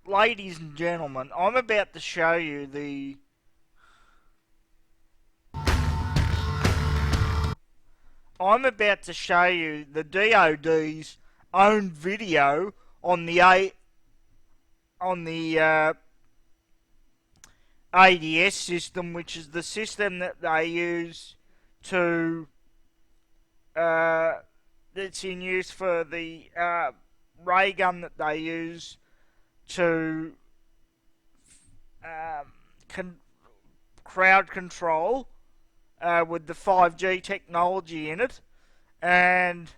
Ladies and gentlemen, I'm about to show you the DoD's own video on the ADS system, which is the system that they use to that's in use for the ray gun that they use to um, crowd control with the 5G technology in it, and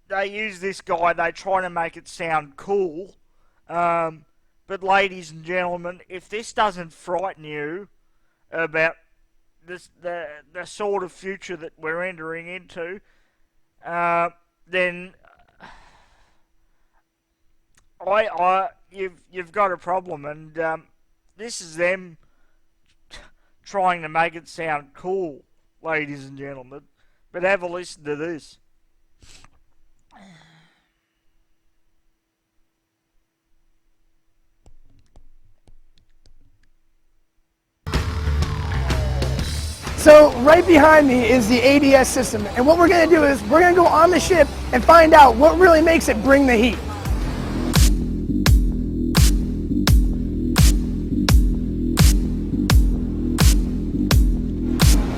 they use this guy. They try to make it sound cool, but ladies and gentlemen, if this doesn't frighten you about the sort of future that we're entering into, then you've got a problem, and this is them trying to make it sound cool, ladies and gentlemen. But have a listen to this. So right behind me is the ADS system, and what we're going to do is we're going to go on the ship and find out what really makes it bring the heat.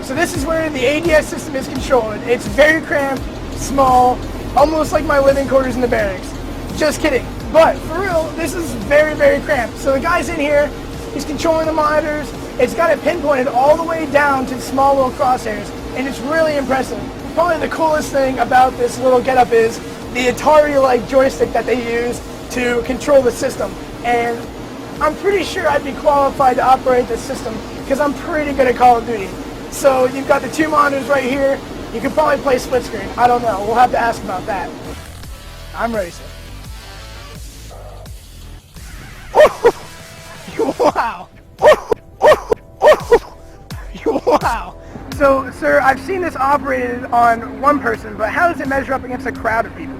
So this is where the ADS system is controlled. It's very cramped, small, almost like my living quarters in the barracks. Just kidding. But for real, this is very, very cramped. So the guy's in here, he's controlling the monitors. It's got it pinpointed all the way down to small little crosshairs, and it's really impressive. Probably the coolest thing about this little getup is the Atari-like joystick that they use to control the system. And I'm pretty sure I'd be qualified to operate this system because I'm pretty good at Call of Duty. So you've got the two monitors right here. You could probably play split screen. I don't know. We'll have to ask about that. I'm ready, sir. Wow. Wow. So, sir, I've seen this operated on one person, but how does it measure up against a crowd of people?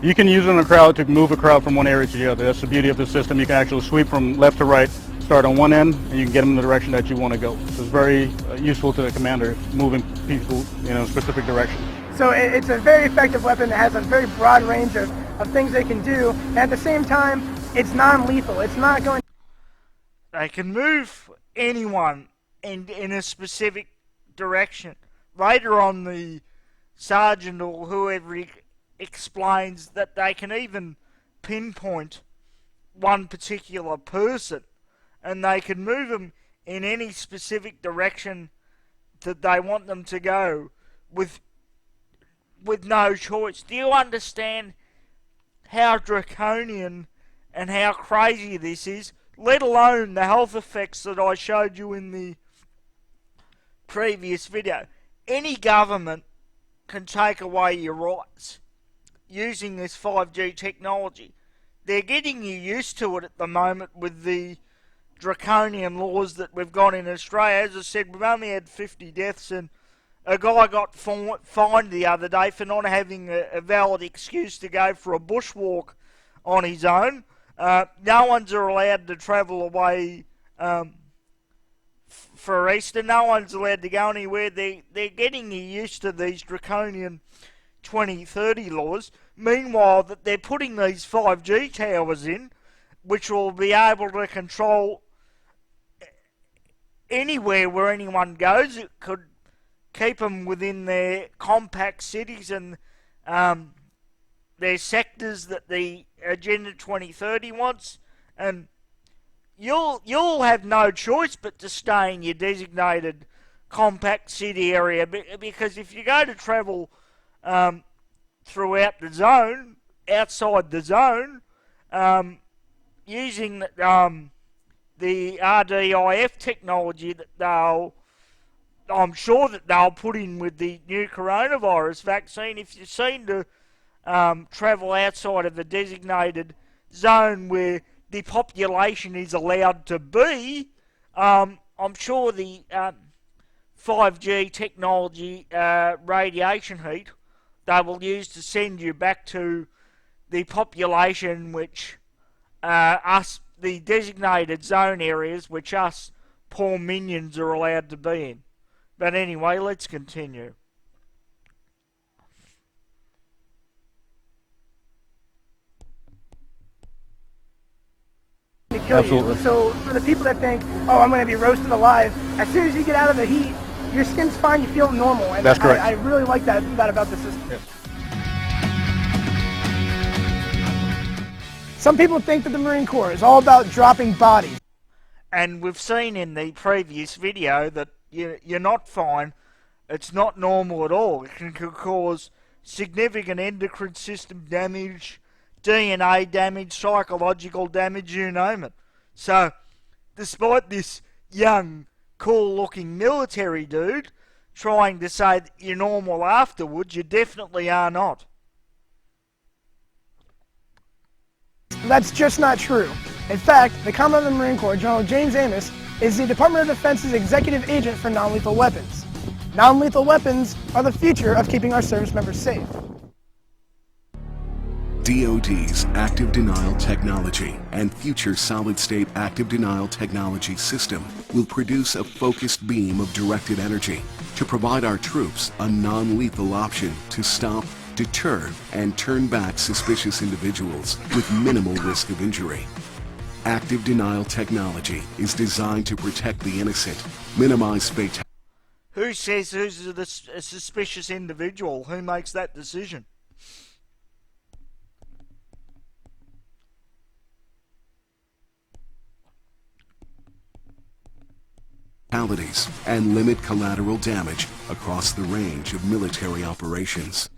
You can use it in a crowd to move a crowd from one area to the other. That's the beauty of the system. You can actually sweep from left to right, start on one end, and you can get them in the direction that you want to go. So it's very useful to the commander, moving people in a specific direction. So it's a very effective weapon that has a very broad range of things they can do, and at the same time, it's non-lethal. It's not going... They can move anyone in a specific direction. Later on, the sergeant or whoever explains that they can even pinpoint one particular person, and they can move them in any specific direction that they want them to go with no choice. Do you understand how draconian and how crazy this is? Let alone the health effects that I showed you in the previous video. Any government can take away your rights using this 5G technology. They're getting you used to it at the moment with the draconian laws that we've got in Australia. As I said, we've only had 50 deaths, and a guy got fined the other day for not having a valid excuse to go for a bushwalk on his own. No one's allowed to travel away for Easter. No one's allowed to go anywhere. They're getting you used to these draconian 2030 laws. Meanwhile, that they're putting these 5G towers in, which will be able to control anywhere where anyone goes. It could keep them within their compact cities and their sectors that the Agenda 2030 wants, and you'll have no choice but to stay in your designated compact city area, because if you go to travel throughout the zone, outside the zone, using the RDIF technology that I'm sure that they'll put in with the new coronavirus vaccine, if you seem to travel outside of the designated zone where the population is allowed to be, I'm sure the 5G technology radiation heat they will use to send you back to the population which the designated zone areas which us poor minions are allowed to be in. But anyway, let's continue. To kill Absolutely. you. So for the people that think, oh, I'm going to be roasted alive, as soon as you get out of the heat, your skin's fine, you feel normal. And That's correct. I really like that about the system. Yes. Some people think that the Marine Corps is all about dropping bodies. And we've seen in the previous video that you're not fine. It's not normal at all. It can cause significant endocrine system damage, DNA damage, psychological damage, you name it. So, despite this young, cool-looking military dude trying to say that you're normal afterwards, you definitely are not. That's just not true. In fact, the Commandant of the Marine Corps, General James Amos, is the Department of Defense's executive agent for non-lethal weapons. Non-lethal weapons are the future of keeping our service members safe. DoD's active denial technology and future solid-state active denial technology system will produce a focused beam of directed energy to provide our troops a non-lethal option to stop, deter, and turn back suspicious individuals with minimal risk of injury. Active denial technology is designed to protect the innocent, minimize fatalities. Who says who's a suspicious individual? Who makes that decision? And limit collateral damage across the range of military operations.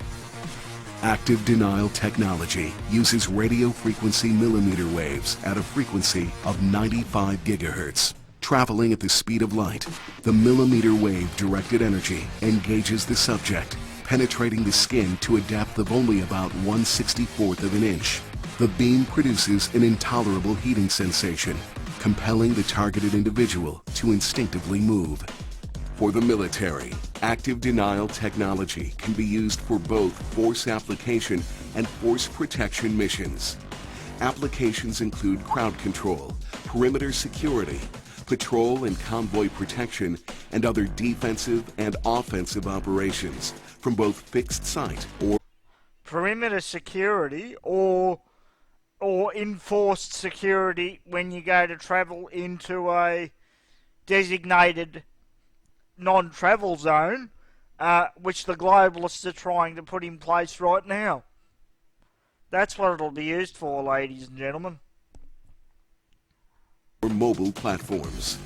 Active denial technology uses radio frequency millimeter waves at a frequency of 95 gigahertz. Traveling at the speed of light, the millimeter wave directed energy engages the subject, penetrating the skin to a depth of only about 1/64th of an inch. The beam produces an intolerable heating sensation, compelling the targeted individual to instinctively move. For the military, active denial technology can be used for both force application and force protection missions. Applications include crowd control, perimeter security, patrol and convoy protection, and other defensive and offensive operations from both fixed site or Perimeter security or enforced security when you go to travel into a designated non-travel zone, which the globalists are trying to put in place right now. That's what it'll be used for, ladies and gentlemen. mobile platforms.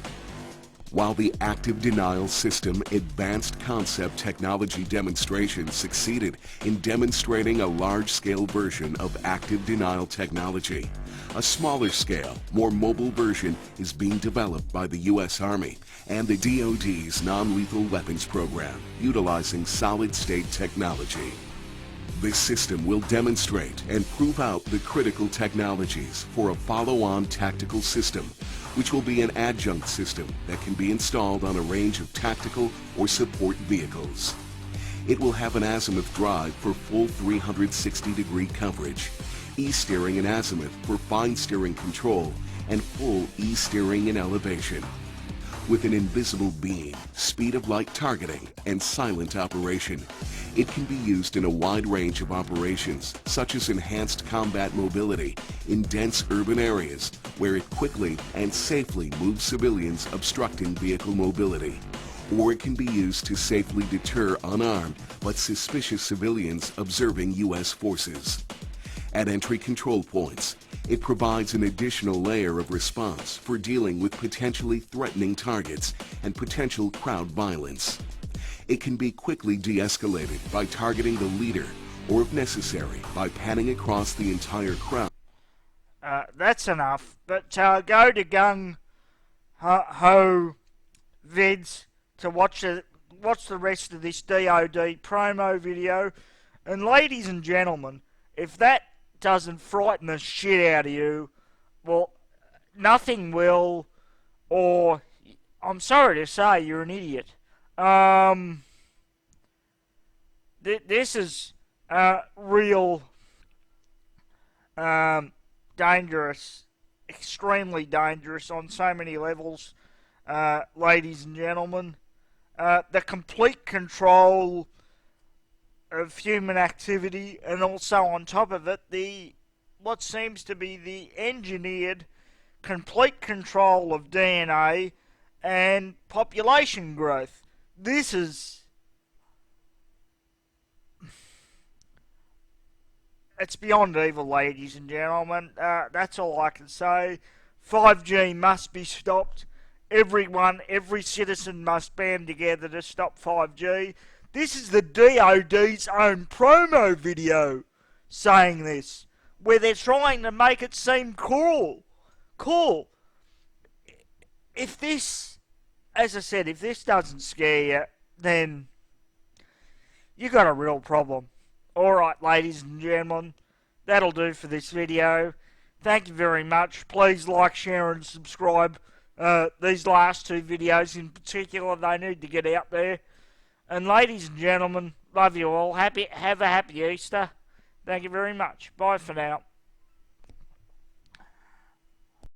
While the active denial system advanced concept technology demonstration succeeded in demonstrating a large-scale version of active denial technology, a smaller scale, more mobile version is being developed by the U.S. Army and the DoD's non-lethal weapons program, utilizing solid-state technology. This system will demonstrate and prove out the critical technologies for a follow-on tactical system, which will be an adjunct system that can be installed on a range of tactical or support vehicles. It will have an azimuth drive for full 360-degree coverage, E-steering and azimuth for fine steering control, and full E-steering and elevation. With an invisible beam, speed of light targeting, and silent operation, it can be used in a wide range of operations, such as enhanced combat mobility in dense urban areas, where it quickly and safely moves civilians obstructing vehicle mobility. Or it can be used to safely deter unarmed but suspicious civilians observing U.S. forces. At entry control points, it provides an additional layer of response for dealing with potentially threatening targets and potential crowd violence. It can be quickly de-escalated by targeting the leader, or if necessary, by panning across the entire crowd. That's enough, but go to Gung Ho Vids to watch the rest of this DoD promo video. And ladies and gentlemen, if that doesn't frighten the shit out of you, well, nothing will, or I'm sorry to say, you're an idiot. This is real dangerous, extremely dangerous on so many levels, ladies and gentlemen. The complete control of human activity, and also on top of it, what seems to be the engineered complete control of DNA and population growth. This is... it's beyond evil, ladies and gentlemen. That's all I can say. 5G must be stopped. Everyone, every citizen must band together to stop 5G. This is the DoD's own promo video saying this, where they're trying to make it seem cool. Cool. If this, as I said, if this doesn't scare you, then you got a real problem. Alright, ladies and gentlemen, that'll do for this video. Thank you very much. Please like, share and subscribe. These last two videos in particular, they need to get out there. And ladies and gentlemen, love you all. Have a happy Easter. Thank you very much. Bye for now.